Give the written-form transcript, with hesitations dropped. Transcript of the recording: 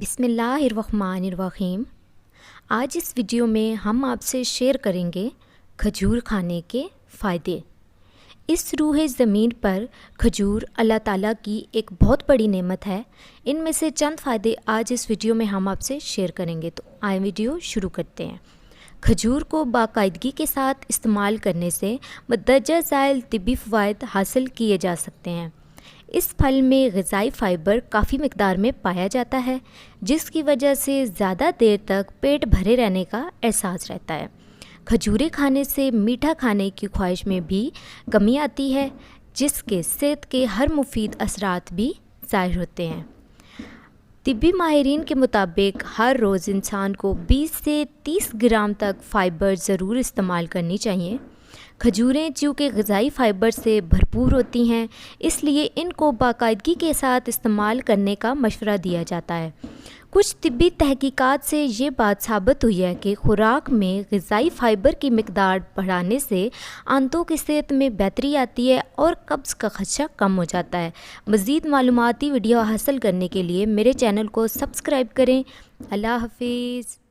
بسم اللہ الرحمن الرحیم۔ آج اس ویڈیو میں ہم آپ سے شیئر کریں گے کھجور کھانے کے فائدے۔ اس روح زمین پر کھجور اللہ تعالیٰ کی ایک بہت بڑی نعمت ہے۔ ان میں سے چند فائدے آج اس ویڈیو میں ہم آپ سے شیئر کریں گے، تو آئے ویڈیو شروع کرتے ہیں۔ کھجور کو باقاعدگی کے ساتھ استعمال کرنے سے مندرجہ ذیل طبی فوائد حاصل کیے جا سکتے ہیں۔ اس پھل میں غذائی فائبر کافی مقدار میں پایا جاتا ہے، جس کی وجہ سے زیادہ دیر تک پیٹ بھرے رہنے کا احساس رہتا ہے۔ کھجوریں کھانے سے میٹھا کھانے کی خواہش میں بھی کمی آتی ہے، جس کے صحت کے ہر مفید اثرات بھی ظاہر ہوتے ہیں۔ طبی ماہرین کے مطابق ہر روز انسان کو 20 سے 30 گرام تک فائبر ضرور استعمال کرنی چاہیے۔ کھجوریں چونکہ غذائی فائبر سے بھرپور ہوتی ہیں، اس لیے ان کو باقاعدگی کے ساتھ استعمال کرنے کا مشورہ دیا جاتا ہے۔ کچھ طبی تحقیقات سے یہ بات ثابت ہوئی ہے کہ خوراک میں غذائی فائبر کی مقدار بڑھانے سے آنتوں کی صحت میں بہتری آتی ہے اور قبض کا خدشہ کم ہو جاتا ہے۔ مزید معلوماتی ویڈیو حاصل کرنے کے لیے میرے چینل کو سبسکرائب کریں۔ اللہ حافظ۔